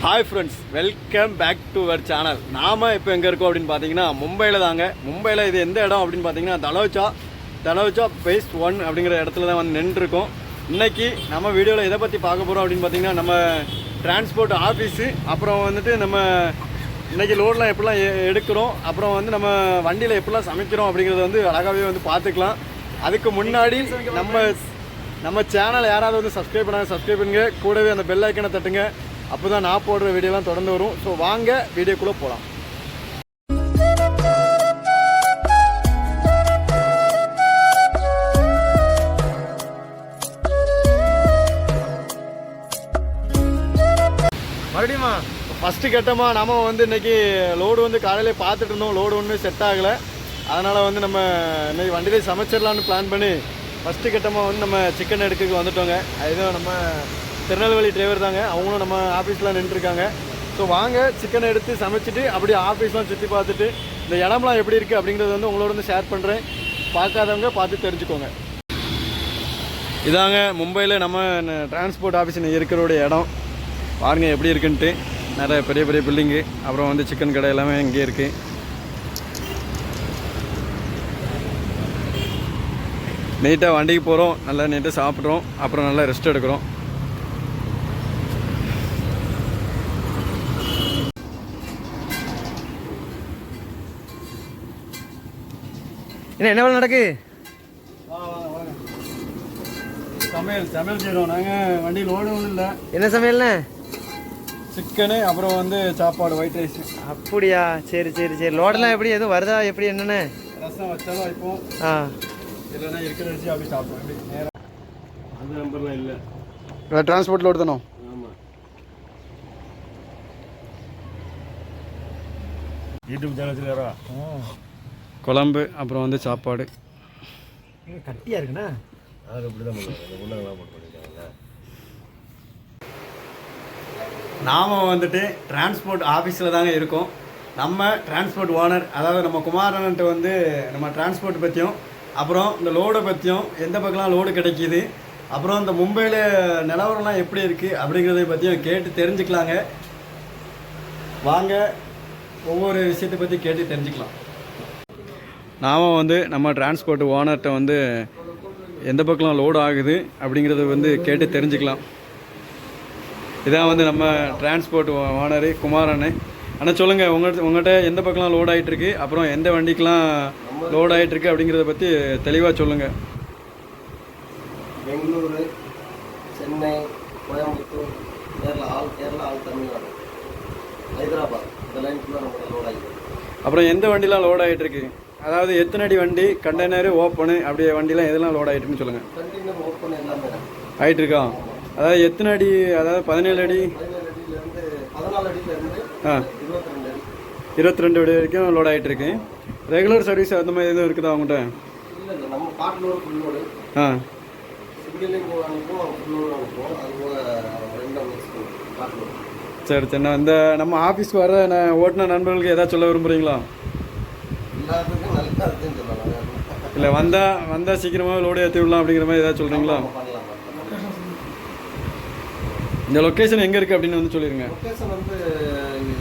Hi friends, welcome back to our channel. நாம் இப்போ எங்கே இருக்கோம் அப்படின்னு பார்த்தீங்கன்னா மும்பையில் தாங்க. மும்பையில் இது எந்த இடம் அப்படின்னு பார்த்தீங்கன்னா தலோச்சா ஃபேஸ் 1 அப்படிங்கிற இடத்துல தான் வந்து நின்றுருக்கோம். இன்றைக்கி நம்ம வீடியோவில் எதை பற்றி பார்க்க போகிறோம் அப்படின்னு பார்த்தீங்கன்னா நம்ம டிரான்ஸ்போர்ட் ஆஃபீஸு, அப்புறம் வந்துட்டு நம்ம இன்றைக்கி லோடெலாம் எப்படிலாம் எடுக்கிறோம், அப்புறம் வந்து நம்ம வண்டியில் எப்படிலாம் சமைக்கிறோம் அப்படிங்கிறத வந்து அழகாகவே வந்து பார்த்துக்கலாம். அதுக்கு முன்னாடி நம்ம சேனல் யாராவது வந்து சப்ஸ்கிரைப் பண்ணுங்க, கூடவே அந்த பெல் ஐக்கனை தட்டுங்க. அப்போ தான் நான் போடுற வீடியோலாம் தொடர்ந்து வரும். ஸோ வாங்க வீடியோக்குள்ளே போகலாம். மறுபடியுமா ஃபஸ்ட்டு கட்டமாக நம்ம வந்து இன்றைக்கி லோடு வந்து காலையிலே பார்த்துட்டு இருந்தோம். லோடு ஒன்றும் செட் ஆகலை. அதனால் வந்து நம்ம இன்றைக்கி வண்டியிலே சமைச்சிடலான்னு பிளான் பண்ணி ஃபஸ்ட்டு கட்டமாக வந்து நம்ம சிக்கன் எடுக்க வந்துட்டோங்க. அதுதான் நம்ம திருநெல்வேலி டிரைவர் தாங்க, அவங்களும் நம்ம ஆஃபீஸில் நின்றுருக்காங்க. ஸோ வாங்க சிக்கனை எடுத்து சமைச்சிட்டு அப்படியே ஆஃபீஸ்லாம் சுற்றி பார்த்துட்டு இந்த இடம்லாம் எப்படி இருக்குது அப்படிங்கிறது வந்து உங்களோட வந்து ஷேர் பண்ணுறேன். பார்க்காதவங்க பார்த்து தெரிஞ்சுக்கோங்க. இதாங்க மும்பையில் நம்ம டிரான்ஸ்போர்ட் ஆஃபீஸ் இருக்கிறோட இடம். பாருங்கள் எப்படி இருக்குன்ட்டு. நிறைய பெரிய பெரிய பில்டிங்கு, அப்புறம் வந்து சிக்கன் கடை எல்லாமே இங்கே இருக்குது. நீட்டாக வண்டிக்கு போகிறோம், நல்லா நீட்டாக சாப்பிட்றோம், அப்புறம் நல்லா ரெஸ்ட் எடுக்கிறோம். என்ன வேலை நடக்கு? சமையல் செய்கிறோம் நாங்கள். வண்டி லோடு ஒன்றும் இல்லை. என்ன சமையல்ண்ணே? சிக்கனு, அப்புறம் வந்து சாப்பாடு, ஒயிட் ரைஸ். அப்படியா? சரி சரி சரி. லோடெல்லாம் எப்படி எதுவும் வருதா? எப்படி என்னென்ன? ரசம் வச்சாலும் வைப்போம், இல்லைன்னா இருக்கிற வச்சு அப்படி சாப்பிடுவோம். எப்படி நேரம் அந்த நம்பர்லாம் இல்லை. டிரான்ஸ்போர்ட் லோடு தானோ? ஆமாம். யூடியூப் சேனல் வேறா? குழம்பு, அப்புறம் வந்து சாப்பாடு. கட்டியாக இருக்குண்ணா. அது அப்படி தான் பண்ணுவாங்க. நாம் வந்துட்டு டிரான்ஸ்போர்ட் ஆஃபீஸில் தாங்க இருக்கோம். நம்ம டிரான்ஸ்போர்ட் ஓனர், அதாவது நம்ம குமாரன்ட்டு வந்து நம்ம டிரான்ஸ்போர்ட் பற்றியும், அப்புறம் இந்த லோடை பற்றியும், எந்த பக்கம்லாம் லோடு கிடைக்கிது, அப்புறம் இந்த மும்பையில் நிலவரம்லாம் எப்படி இருக்குது அப்படிங்கிறத பற்றியும் கேட்டு தெரிஞ்சுக்கலாங்க. வாங்க ஒவ்வொரு விஷயத்தை பற்றி கேட்டு தெரிஞ்சுக்கலாம். நாம் வந்து நம்ம டிரான்ஸ்போர்ட் ஓனர்கிட்ட வந்து எந்த பக்கம்லாம் லோடு ஆகுது அப்படிங்கிறத வந்து கேட்டு தெரிஞ்சுக்கலாம். இதான் வந்து நம்ம டிரான்ஸ்போர்ட் ஓனர் குமாரண்ணே. ஆனால் சொல்லுங்கள், உங்கள்கிட்ட எந்த பக்கம்லாம் லோட் ஆகிட்டுருக்கு, அப்புறம் எந்த வண்டிக்கெலாம் லோட் ஆகிட்டுருக்கு அப்படிங்கிறத பற்றி தெளிவாக சொல்லுங்கள். பெங்களூரு, சென்னை, கோயம்புத்தூர், கேரளா, தமிழ்நாடு, ஹைதராபாத், இந்த லைன் ஃபுல்லாக நம்ம லோட் ஆகிட்டு. அப்புறம் எந்த வண்டிலாம் லோட் ஆகிட்டுருக்கு, அதாவது எத்தனை அடி வண்டி, கண்டெய்னரு, ஓப்பனு, அப்படியே வண்டிலாம் எதெல்லாம் லோட் ஆகிட்டுருக்குன்னு சொல்லுங்கள். கண்டெய்னர், ஓப்பன் எல்லாமே ஆகிட்டுருக்கா? அதாவது எத்தனை அடி, அதாவது 17 அடி, 14 அடியிலேருந்து 22 அடி வரைக்கும் லோட் ஆகிட்டுருக்கு. ரெகுலர் சர்வீஸ் அந்த மாதிரி எதுவும் இருக்குதா அவங்கள்ட்ட? இல்லை, நம்ம காட் லோடு, ஃபுல் லோடு. சிங்கிளையும் அனுப்புவோம், ஃபுல் லோடு அனுப்புவோம். அது போக 2 காட் லோடு. சரி சரி. நான் இந்த நம்ம ஆஃபீஸ்க்கு வர ஓட்டுன நண்பர்களுக்கு எதாவது சொல்ல விரும்புகிறீங்களா? எல்லாத்துக்கும் நல்லா இருக்குன்னு சொல்லலாம். இல்லை, வந்தால் சீக்கிரமாக லோடு ஏற்றி விடலாம் அப்படிங்கிற மாதிரி ஏதாவது சொல்கிறீங்களா? இந்த லொக்கேஷன் எங்கே இருக்குது அப்படின்னு வந்து சொல்லிடுங்க. லொக்கேஷன் வந்து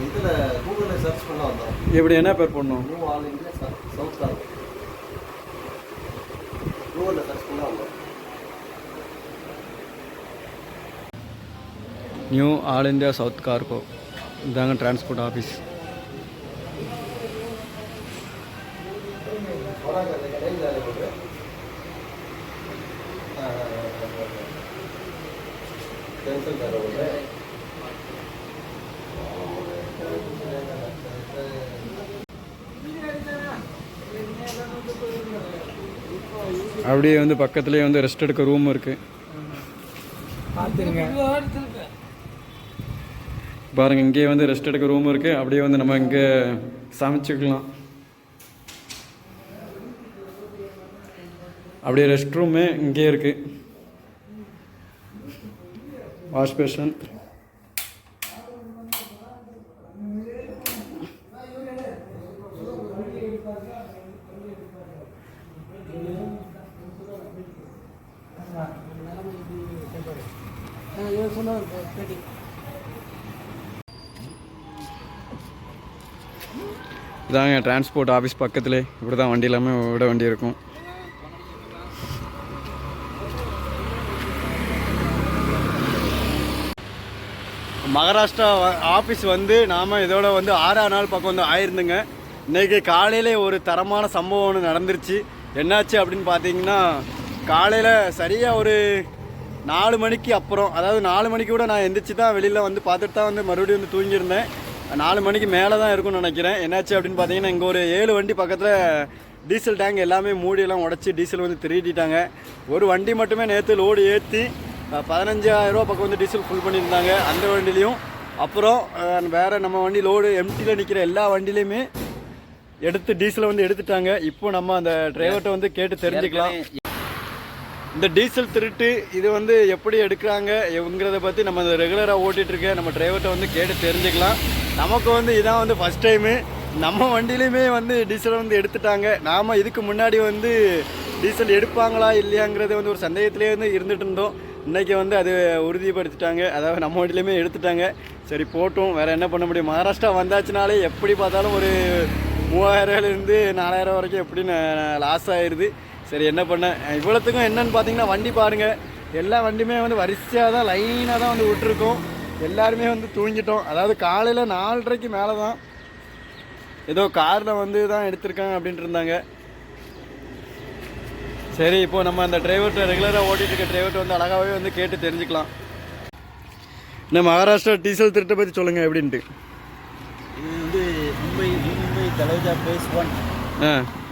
இதில் கூகுளில் சர்ச் பண்ண வந்தோம். எப்படி என்ன பேர் பண்ணணும்? New all India south cargo. கூகுளில் சர்ச் பண்ண வந்தோம். New all India south cargo, இதாங்க டிரான்ஸ்போர்ட் ஆஃபீஸ். அப்படியே வந்து பக்கத்துலேயே வந்து ரெஸ்ட் எடுக்க ரூம் இருக்குது. பாருங்கள், இங்கேயே வந்து ரெஸ்ட் எடுக்க ரூம் இருக்குது. அப்படியே வந்து நம்ம இங்கே சமைச்சிக்கலாம். அப்படியே ரெஸ்ட் ரூமே இங்கே இருக்குது. Wash basin. இதாங்க டிரான்ஸ்போர்ட் ஆஃபீஸ் பக்கத்துலேயே இப்படி தான் வண்டி எல்லாமே விட வேண்டி இருக்கும். மகாராஷ்டிரா ஆஃபீஸ் வந்து நாம் இதோட வந்து 6ஆம் நாள் பக்கம் வந்து ஆயிருந்துங்க. இன்றைக்கி காலையில் ஒரு தரமான சம்பவம் ஒன்று நடந்துருச்சு. என்னாச்சு அப்படின்னு பார்த்தீங்கன்னா, காலையில் சரியாக ஒரு 4 மணிக்கு அப்புறம், அதாவது 4 மணிக்கு கூட நான் எந்திரிச்சு தான் வெளியில் வந்து பார்த்துட்டு தான் வந்து மறுபடியும் வந்து தூங்கியிருந்தேன். 4 மணிக்கு மேலே தான் இருக்கும்னு நினைக்கிறேன். என்னாச்சு அப்படின்னு பார்த்தீங்கன்னா, இங்கே ஒரு 7 வண்டி பக்கத்தில் டீசல் டேங்க் எல்லாமே மூடியெல்லாம் உடச்சி டீசல் வந்து திருடிட்டாங்க. ஒரு வண்டி மட்டுமே நேற்று லோடு ஏற்றி 15,000 ரூபா பக்கம் வந்து டீசல் ஃபுல் பண்ணியிருந்தாங்க அந்த வண்டிலையும். அப்புறம் வேறு நம்ம வண்டி லோடு எம்டியில் நிற்கிற எல்லா வண்டிலையுமே எடுத்து டீசலை வந்து எடுத்துட்டாங்க. இப்போ நம்ம அந்த டிரைவர்கிட்ட வந்து கேட்டு தெரிஞ்சுக்கலாம். இந்த டீசல் திருட்டு இது வந்து எப்படி எடுக்கிறாங்க இவங்கிறத பற்றி நம்ம ரெகுலராக ஓட்டிகிட்ருக்க நம்ம டிரைவர்கிட்ட வந்து கேட்டு தெரிஞ்சுக்கலாம். நமக்கு வந்து இதான் வந்து ஃபஸ்ட் டைமு. நம்ம வண்டியிலையுமே வந்து டீசலை வந்து எடுத்துட்டாங்க. நாம் இதுக்கு முன்னாடி வந்து டீசல் எடுப்பாங்களா இல்லையாங்கிறது வந்து ஒரு சந்தேகத்திலே வந்து இருந்துகிட்டு இருந்தோம். இன்றைக்கி வந்து அது உறுதிப்படுத்திட்டாங்க. அதாவது நம்ம வண்டியிலையுமே எடுத்துட்டாங்க. சரி போட்டும், வேறு என்ன பண்ண முடியும். மகாராஷ்டிரா வந்தாச்சுனாலே எப்படி பார்த்தாலும் ஒரு 3000லேருந்து 4000 வரைக்கும் எப்படின்னு லாஸ் ஆயிடுது. சரி என்ன பண்ண, இவ்வளோத்துக்கும் என்னென்னு பார்த்தீங்கன்னா வண்டி பாருங்கள், எல்லா வண்டியுமே வந்து வரிசையாக தான் லைனாக தான் வந்து விட்டுருக்கோம். எல்லாருமே வந்து தூங்கிட்டோம். அதாவது காலையில் 4:30க்கு மேலே தான் ஏதோ காரில் வந்து தான் எடுத்திருக்காங்க அப்படின்ட்டு இருந்தாங்க. சரி இப்போது நம்ம அந்த டிரைவர்கிட்ட ரெகுலராக ஓட்டிகிட்டு இருக்க டிரைவர்கிட்ட வந்து அழகாகவே வந்து கேட்டு தெரிஞ்சுக்கலாம். இந்த மகாராஷ்டிரா டீசல் திருட்டை பற்றி சொல்லுங்கள் எப்படின்ட்டு. இது வந்து மும்பை தலோஜா ஃபேஸ் 1.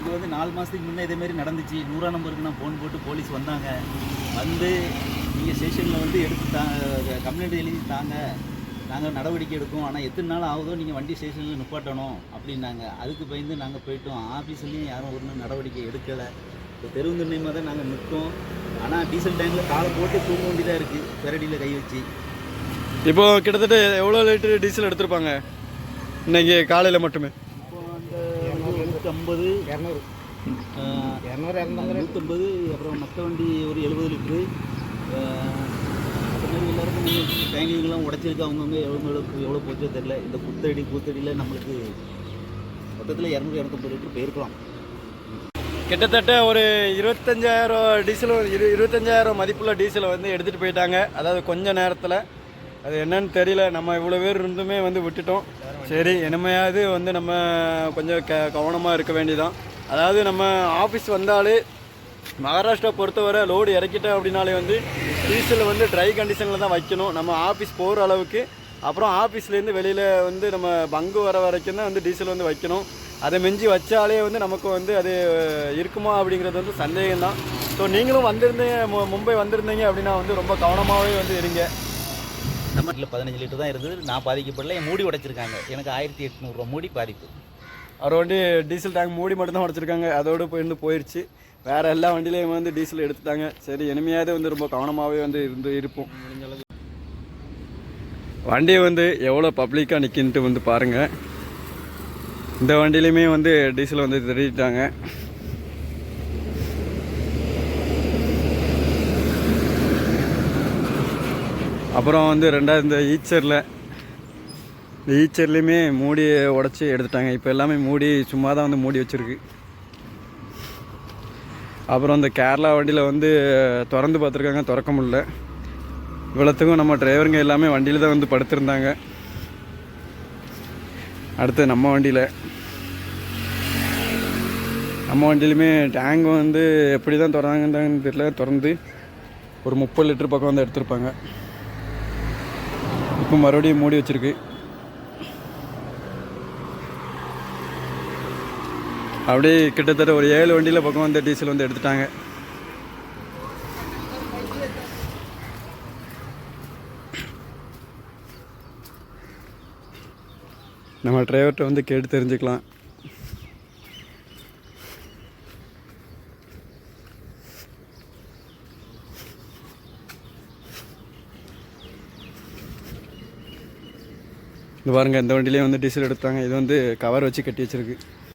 இது வந்து 4 மாதத்துக்கு முன்னே இதேமாரி நடந்துச்சு. 100ஆம் நம்பருக்கு நான் ஃபோன் போட்டு போலீஸ் வந்தாங்க. வந்து நீங்கள் ஸ்டேஷனில் வந்து எடுத்து கம்ப்ளைண்ட் எழுதி தாங்க, நாங்கள் நடவடிக்கை எடுப்போம், ஆனால் எத்தனை நாள் ஆகுதோ நீங்கள் வண்டி ஸ்டேஷனில் நிப்பாட்டணும் அப்படின்னாங்க. அதுக்கு பயந்து நாங்கள் போயிட்டோம். ஆஃபீஸ்லேயும் யாரும் ஒரு நடவடிக்கை எடுக்கலை. இப்போ தெருவு நிர்ணயமாக தான் நாங்கள் நிற்கோம். ஆனால் டீசல் டேங்கில் காலை போட்டு தூங்க வேண்டியதாக இருக்குது, பெரடியில் கை வச்சு. இப்போது கிட்டத்தட்ட எவ்வளோ லிட்டர் டீசல் எடுத்திருப்பாங்க இன்றைக்கி காலையில் மட்டுமே? இப்போ அந்த 150 200 150, அப்புறம் மற்ற வண்டி ஒரு 70 லிட்ரு. அந்த மாதிரி எல்லாருக்கும் டேங்கிங்கெல்லாம் உடச்சிருக்கு. அவங்கவுங்க எவ்வளோ போச்சோ தெரில. இந்த கூத்தடியில் நம்மளுக்கு மொத்தத்தில் 200-250 லிட்டர் போயிருக்கலாம். கிட்டத்தட்ட ஒரு 25,000 டீசல், 25,000 மதிப்புள்ள டீசலை வந்து எடுத்துகிட்டு போயிட்டாங்க. அதாவது கொஞ்சம் நேரத்தில். அது என்னன்னு தெரியல. நம்ம இவ்வளோ பேர் இருந்துமே வந்து விட்டுட்டோம். சரி இனிமையாவது வந்து நம்ம கொஞ்சம் கவனமாக இருக்க வேண்டியதான். அதாவது நம்ம ஆஃபீஸ் வந்தாலே மகாராஷ்டிரா பொறுத்தவரை லோடு இறக்கிட்டோம் அப்படின்னாலே வந்து டீசலை வந்து ட்ரை கண்டிஷனில் தான் வைக்கணும் நம்ம ஆஃபீஸ் போகிற அளவுக்கு. அப்புறம் ஆஃபீஸ்லேருந்து வெளியில் வந்து நம்ம பங்கு வர வரைக்கும் தான் வந்து டீசல் வந்து வைக்கணும். அதை மிஞ்சி வச்சாலே வந்து நமக்கு வந்து அது இருக்குமா அப்படிங்கிறது வந்து சந்தேகம்தான். ஸோ நீங்களும் வந்திருந்தீங்க, மும்பை வந்திருந்தீங்க அப்படின்னா வந்து ரொம்ப கவனமாகவே வந்து இருங்க. நம்ம 15 லிட்டர் தான் இருந்தது. நான் பாதிக்கப்படல. என் மூடி உடைச்சிருக்காங்க. எனக்கு 1800 ரூபா மூடி பாதிப்பு. அவர் வண்டி டீசல் டேங்க் மூடி மட்டும்தான் உடைச்சிருக்காங்க. அதோடு போயிடுச்சு. வேறு எல்லா வண்டியிலையும் வந்து டீசல் எடுத்துட்டாங்க. சரி இனிமையாவது வந்து ரொம்ப கவனமாகவே வந்து இருப்போம். வண்டியை வந்து எவ்வளோ பப்ளிக்காக நிற்கின்ட்டு வந்து பாருங்கள். இந்த வண்டியிலையுமே வந்து டீசல் வந்து திருடிட்டாங்க. அப்புறம் வந்து ரெண்டாவது இந்த ஈச்சர்லேயுமே மூடி உடச்சி எடுத்துட்டாங்க. இப்போ எல்லாமே மூடி சும்மா தான் வந்து மூடி வச்சுருக்கு. அப்புறம் இந்த கேரளா வண்டியில் வந்து திறந்து பார்த்துருக்காங்க, திறக்க முடியல. இவ்வளோத்துக்கும் நம்ம டிரைவருங்க எல்லாமே வண்டியில் தான் வந்து படுத்திருந்தாங்க. அடுத்து நம்ம வண்டியிலுமே டேங்க் வந்து எப்படி தான் திறந்தாங்கன்னு தெரியல. திறந்து ஒரு 30 லிட்டர் பக்கம் வந்து எடுத்திருப்பாங்க. இப்போ மறுபடியும் மூடி வச்சுருக்கு. அப்படியே கிட்டத்தட்ட ஒரு 7 வண்டியில் பக்கம் வந்து டீசல் வந்து எடுத்துட்டாங்க. நம்ம டிரைவர்கிட்ட வந்து கேட்டு தெரிஞ்சுக்கலாம். இது பாருங்கள், இந்த வண்டியிலே வந்து டீசல் எடுத்தாங்க. இது வந்து கவர் வச்சு கட்டி வச்சுருக்கு.